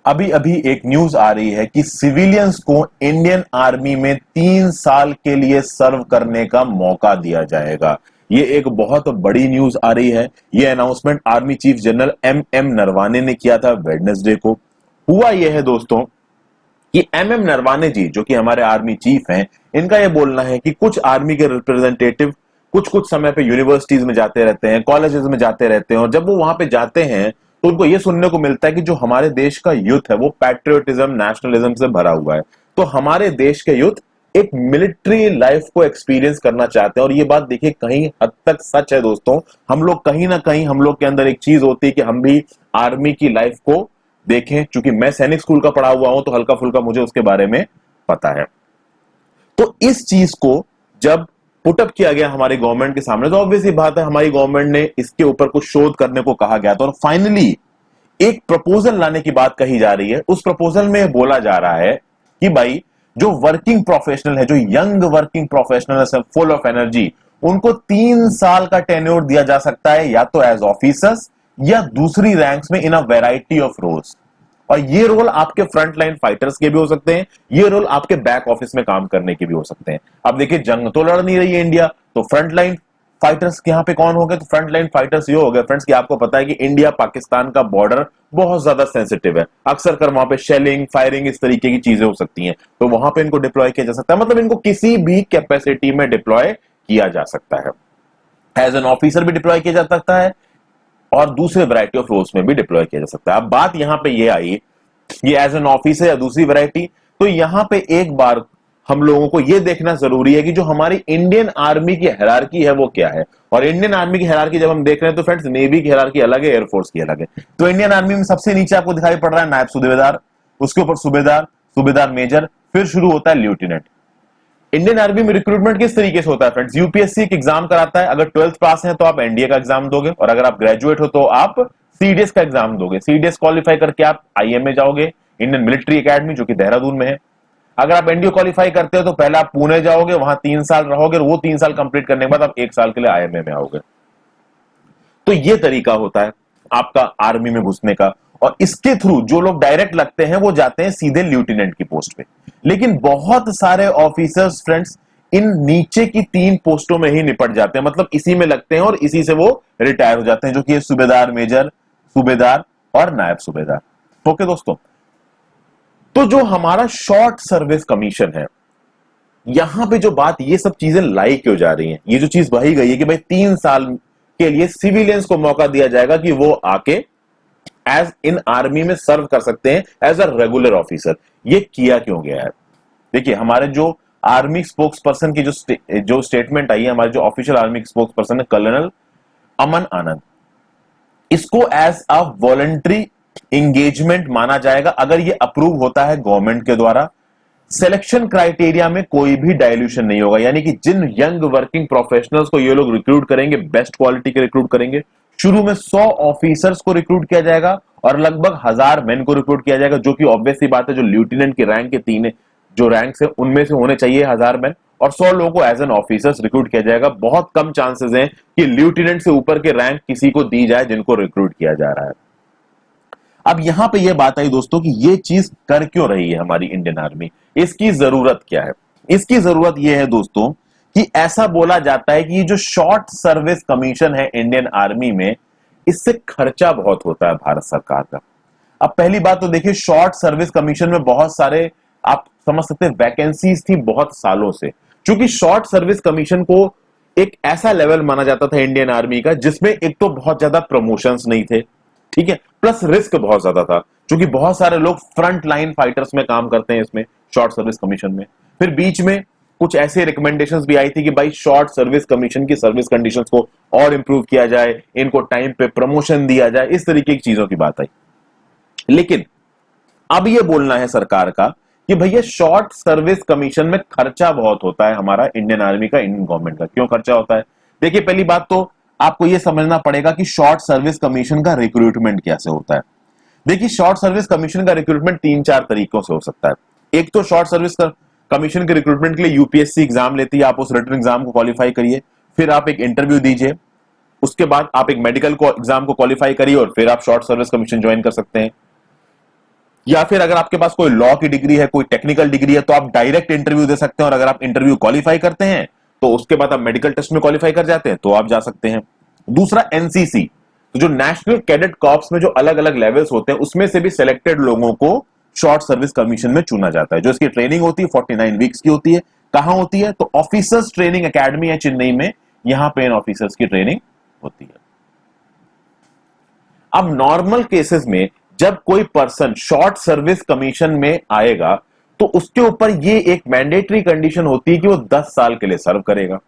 अभी अभी एक न्यूज आ रही है कि सिविलियंस को इंडियन आर्मी में 3 साल के लिए सर्व करने का मौका दिया जाएगा। ये एक बहुत बड़ी न्यूज आ रही है। ये announcement army chief general M Naravane ने किया था वेडनेसडे को। हुआ यह है दोस्तों कि एम नरवाने जी, जो कि हमारे आर्मी चीफ हैं, इनका यह बोलना है कि कुछ आर्मी के रिप्रेजेंटेटिव कुछ कुछ समय पे यूनिवर्सिटीज में जाते रहते हैं, कॉलेजेस में जाते रहते हैं, और जब वो वहां पे जाते हैं तो उनको ये सुनने को मिलता है कि जो हमारे देश का यूथ है वो पैट्रियोटिज्म, नेशनलिज्म से भरा हुआ है। तो हमारे देश के यूथ एक मिलिट्री लाइफ को एक्सपीरियंस करना चाहते हैं। और ये बात देखिए कहीं हद तक सच है दोस्तों। हम लोग कहीं ना कहीं, हम लोग के अंदर एक चीज होती है कि हम भी आर्मी की लाइफ को देखें। चूंकि मैं सैनिक स्कूल का पढ़ा हुआ हूं तो हल्का फुल्का मुझे उसके बारे में पता है। तो इस चीज को जब पुटअप किया गया हमारी गवर्नमेंट के सामने, तो ऑब्वियसली बात है हमारी गवर्नमेंट ने इसके ऊपर कुछ शोध करने को कहा गया था, और फाइनली एक प्रपोजल लाने की बात कही जा रही है। उस प्रपोजल में बोला जा रहा है कि भाई जो वर्किंग प्रोफेशनल है, जो यंग वर्किंग प्रोफेशनल है, फुल ऑफ एनर्जी, उनको 3 साल का टेन्योर दिया जा सकता है, या तो एज ऑफिसर्स या दूसरी रैंक्स में इन अ वैरायटी ऑफ रोल्स। और ये रोल आपके फ्रंट लाइन फाइटर्स के भी हो सकते हैं, ये रोल आपके बैक ऑफिस में काम करने के भी हो सकते हैं। अब देखिए जंग तो लड़ नहीं रही है इंडिया, तो फ्रंट लाइन फाइटर्स यहां पे कौन हो गए? तो फ्रंट लाइन फाइटर्स ये हो गए फ्रेंड्स कि आपको पता है कि इंडिया पाकिस्तान का बॉर्डर बहुत ज्यादा सेंसिटिव है। अक्सर कर वहां पे शेलिंग, फायरिंग, इस तरीके की चीजें हो सकती हैं, तो वहां पे इनको डिप्लॉय किया जा सकता है। मतलब इनको किसी भी कैपेसिटी में डिप्लॉय किया जा सकता है। एज एन ऑफिसर भी डिप्लॉय किया जा सकता है और दूसरे वैरायटी ऑफ रोल्स में भी डिप्लॉय किया जा सकता है। अब बात यहां पे ये आई, ये एज एन ऑफिसर या दूसरी वैरायटी, तो यहां पे एक बार हम लोगों को यह देखना जरूरी है कि जो हमारी इंडियन आर्मी की हायरार्की है वो क्या है। और इंडियन आर्मी की हायरार्की जब हम देख रहे हैं तो फ्रेंड्स, नेवी की हायरार्की अलग है, एयरफोर्स की अलग है। तो इंडियन आर्मी में सबसे नीचे आपको दिखाई पड़ रहा है नायब सूबेदार, उसके ऊपर सूबेदार, सूबेदार मेजर, फिर शुरू होता है लेफ्टिनेंट। इंडियन आर्मी में रिक्रूटमेंट किस तरीके से होता है फ्रेंड्स? यूपीएससी एक एग्जाम कराता है, अगर 12th पास है तो आप एनडीए का एग्जाम दोगे, और अगर आप ग्रेजुएट हो तो आप सीडीएस का एग्जाम दोगे। सीडीएस क्वालिफाई करके आप आईएमए जाओगे, इंडियन मिलिट्री एकेडमी, जो कि देहरादून में है। अगर आप एनडीए क्वालिफाई करते हो तो पहले आप पुणे जाओगे, वहां 3 साल रहोगे, और वो 3 साल कंप्लीट करने के बाद आप 1 साल के लिए आईएमए में आओगे। तो ये तरीका होता है आपका आर्मी में घुसने का, और इसके थ्रू जो लोग डायरेक्ट लगते हैं वो जाते हैं सीधे लेफ्टिनेंट की पोस्ट पे। लेकिन बहुत सारे ऑफिसर्स फ्रेंड्स इन नीचे की 3 पोस्टों में ही निपट जाते हैं, मतलब इसी में लगते हैं और इसी से वो रिटायर हो जाते हैं, जो कि सूबेदार मेजर, सूबेदार और नायब सूबेदार। ओके दोस्तों, तो जो हमारा शॉर्ट सर्विस कमीशन है, यहां पे जो बात, ये सब चीजें लाई क्यों जा रही हैं? ये जो चीज बही गई है कि भाई 3 साल के लिए सिविलियंस को मौका दिया जाएगा कि वो आके एज इन आर्मी में सर्व कर सकते हैं एज अ रेगुलर ऑफिसर। ये किया क्यों गया है? देखिए हमारे जो आर्मी स्पोक्स पर्सन की जो स्टेटमेंट आई है, हमारे जो ऑफिशियल आर्मी स्पोक्स पर्सन है कर्नल अमन आनंद, इसको एज अ वॉलंटरी एंगेजमेंट माना जाएगा अगर ये अप्रूव होता है गवर्नमेंट के द्वारा। सिलेक्शन क्राइटेरिया में कोई भी डायल्यूशन नहीं होगा, यानी कि जिन यंग वर्किंग प्रोफेशनल्स को ये लोग रिक्रूट करेंगे, बेस्ट क्वालिटी के रिक्रूट करेंगे। शुरू में 100 ऑफिसर्स को रिक्रूट किया जाएगा और लगभग 1000 मेन को रिक्रूट किया जाएगा, जो कि ऑब्वियसली बात है, जो लेफ्टिनेंट की रैंक के 3 जो रैंक्स है उनमें से होने चाहिए 1000 मेन, और 100 लोगों को एज एन ऑफिसर्स रिक्रूट किया जाएगा। बहुत कम चांसेस हैं कि लेफ्टिनेंट से ऊपर के रैंक किसी को दी जाए जिनको रिक्रूट किया जा रहा है। अब यहां पे यह बात आई दोस्तों कि यह चीज कर क्यों रही है हमारी इंडियन आर्मी, इसकी जरूरत क्या है? इसकी जरूरत यह है दोस्तों कि ऐसा बोला जाता है कि ये जो शॉर्ट सर्विस कमीशन है इंडियन आर्मी में, इससे खर्चा बहुत होता है भारत सरकार का। अब पहली बात तो देखिए, शॉर्ट सर्विस कमीशन में बहुत सारे, आप समझ सकते हैं, वैकेंसीज थी बहुत सालों से। क्योंकि शॉर्ट सर्विस कमीशन को एक ऐसा लेवल माना जाता था इंडियन आर्मी का जिसमें एक तो बहुत ज्यादा प्रमोशंस नहीं थे, ठीक है, प्लस रिस्क बहुत ज्यादा था, क्योंकि बहुत सारे लोग फ्रंट लाइन फाइटर्स में काम करते हैं इसमें, शॉर्ट सर्विस कमीशन में। फिर बीच में कुछ ऐसे रिकमेंडेशंस भी आई थी कि भाई शॉर्ट सर्विस कमीशन की सर्विस कंडीशंस को और इंप्रूव किया जाए, इनको टाइम पे प्रमोशन दिया जाए, इस तरीके की चीजों की बात आई। लेकिन अब यह बोलना है सरकार का कि भैया शॉर्ट सर्विस कमीशन में खर्चा बहुत होता है हमारा इंडियन आर्मी का, इंडियन गवर्नमेंट का। क्यों खर्चा होता है? देखिए पहली बात तो आपको यह समझना पड़ेगा कि शॉर्ट सर्विस कमीशन का रिक्रूटमेंट कैसे होता है। देखिए शॉर्ट सर्विस कमीशन का रिक्रूटमेंट 3-4 तरीकों से हो सकता है। एक तो शॉर्ट सर्विस कमीशन के रिक्रूटमेंट के लिए यूपीएससी एग्जाम लेती है, आप उस रिटन एग्जाम को क्वालिफाई करिए, फिर आप एक इंटरव्यू दीजिए, उसके बाद आप एक मेडिकल एग्जाम को क्वालिफाई करिए और फिर आप शॉर्ट सर्विस कमीशन ज्वाइन कर सकते हैं। या फिर अगर आपके पास कोई लॉ की डिग्री है, कोई टेक्निकल डिग्री है, तो आप डायरेक्ट इंटरव्यू दे सकते हैं, और अगर आप इंटरव्यू क्वालिफाई करते हैं तो उसके बाद आप मेडिकल टेस्ट में क्वालिफाई कर जाते हैं तो आप जा सकते हैं। दूसरा एनसीसी, तो जो नेशनल कैडेट कॉर्प्स में जो अलग अलग लेवल्स होते हैं उसमें से भी सिलेक्टेड लोगों को शॉर्ट सर्विस कमीशन में चुना जाता है। जो इसकी ट्रेनिंग होती है 49 वीक्स की होती है। कहां होती है? तो ऑफिसर्स ट्रेनिंग एकेडमी है चेन्नई में, यहां पे इन ऑफिसर्स की ट्रेनिंग होती है। अब नॉर्मल केसेस में जब कोई पर्सन शॉर्ट सर्विस कमीशन में आएगा तो उसके ऊपर ये एक मैंडेटरी कंडीशन होती है कि वो 10 साल के लिए सर्व करेगा।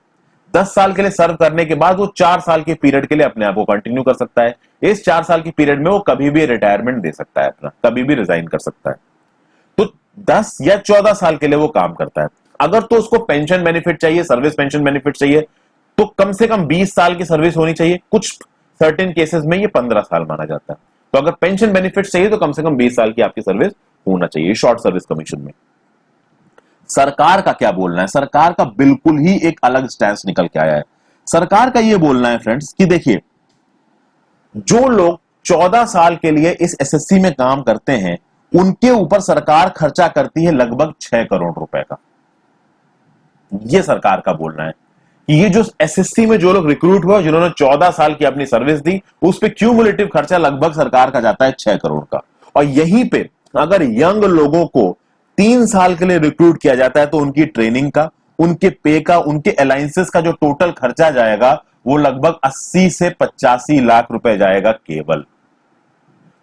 10 साल के लिए सर्व करने के बाद वो 4 साल के पीरियड के लिए अपने आप को कंटिन्यू कर सकता है। इस 4 साल के पीरियड में वो कभी भी रिटायरमेंट दे सकता है, अपना कभी भी रिजाइन कर सकता है। तो 10 या 14 साल के लिए वो काम करता है। अगर तो उसको पेंशन बेनिफिट चाहिए, सर्विस पेंशन बेनिफिट चाहिए, तो कम से कम 20 साल की सर्विस होनी चाहिए। कुछ सर्टेन केसेस में ये 15 साल माना जाता है। तो अगर पेंशन बेनिफिट चाहिए तो कम से कम 20 साल की आपकी सर्विस होना चाहिए शॉर्ट सर्विस कमीशन में। सरकार का क्या बोलना है? सरकार का बिल्कुल ही एक अलग स्टैंस निकल के आया है। सरकार का यह बोलना है फ्रेंड्स कि देखिए, जो लोग 14 साल के लिए इस एसएससी में काम करते हैं उनके ऊपर सरकार खर्चा करती है लगभग 6 करोड़ रुपए का। यह सरकार का बोलना है कि ये जो एसएससी में जो लोग रिक्रूट हुए जिन्होंने 14 साल की अपनी सर्विस दी, उस पे क्यूमुलेटिव खर्चा लगभग सरकार का जाता है 6 करोड़ का। और यहीं पे अगर यंग लोगों को 3 साल के लिए रिक्रूट किया जाता है तो उनकी ट्रेनिंग का, उनके पे का, उनके अलायंसेस का जो टोटल खर्चा जाएगा वो लगभग 80 से 85 लाख रुपए जाएगा केवल।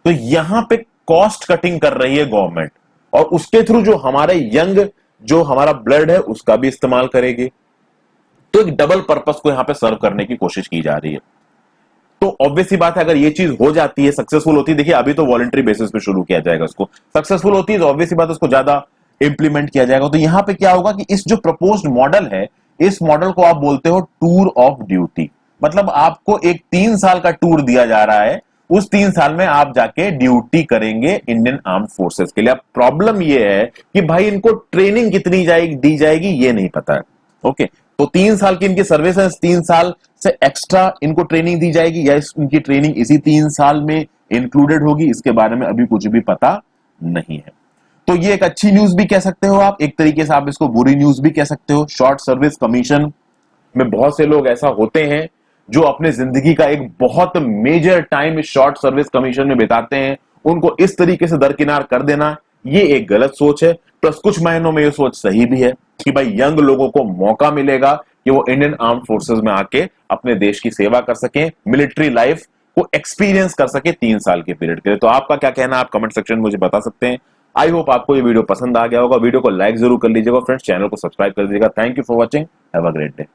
तो यहां पे कॉस्ट कटिंग कर रही है गवर्नमेंट, और उसके थ्रू जो हमारे यंग, जो हमारा ब्लड है उसका भी इस्तेमाल करेगी। तो एक डबल पर्पस को यहां पे सर्व करने की कोशिश की जा रही है। तो ऑब्वियस सी बात है, अगर ये चीज हो जाती है, सक्सेसफुल होती है, देखिए अभी तो वॉलंटरी बेसिस पे शुरू किया जाएगा उसको, सक्सेसफुल होती है तो ऑब्वियस सी बात है उसको ज्यादा इंप्लीमेंट किया जाएगा। तो यहां पे क्या होगा कि इस जो प्रपोज्ड मॉडल है, इस मॉडल को आप बोलते हो टूर ऑफ ड्यूटी। मतलब आपको एक 3 साल का टूर दिया जा रहा है, उस 3 साल में आप जाके ड्यूटी करेंगे इंडियन आर्म्ड फोर्सेस के लिए। अब प्रॉब्लम यह है कि भाई इनको ट्रेनिंग कितनी दी जाएगी ये नहीं पता है। ओके, तो 3 साल की इनकी सर्विस है, 3 साल से एक्स्ट्रा इनको ट्रेनिंग दी जाएगी या इनकी ट्रेनिंग इसी 3 साल में इंक्लूडेड होगी, इसके बारे में अभी कुछ भी पता नहीं है। तो ये एक अच्छी न्यूज भी कह सकते हो आप, एक तरीके से आप इसको बुरी न्यूज भी कह सकते हो। शॉर्ट सर्विस कमीशन में बहुत से लोग ऐसा होते हैं जो अपने जिंदगी का एक बहुत मेजर टाइम इस शॉर्ट सर्विस कमीशन में बिताते हैं। उनको इस तरीके से दरकिनार कर देना ये एक गलत सोच है। प्लस कुछ महीनों में ये सोच सही भी है कि भाई यंग लोगों को मौका मिलेगा कि वो इंडियन आर्म फोर्सेस में आके अपने देश की सेवा कर सकें, मिलिट्री लाइफ को एक्सपीरियंस कर सके 3 साल के पीरियड के लिए। तो आपका क्या कहना है आप कमेंट सेक्शन में मुझे बता सकते हैं। आई होप आपको ये वीडियो पसंद आ गया होगा। वीडियो को लाइक जरूर कर लीजिएगा फ्रेंड्स, चैनल को सब्सक्राइब कर दीजिएगा। Thank you for watching, have a great day.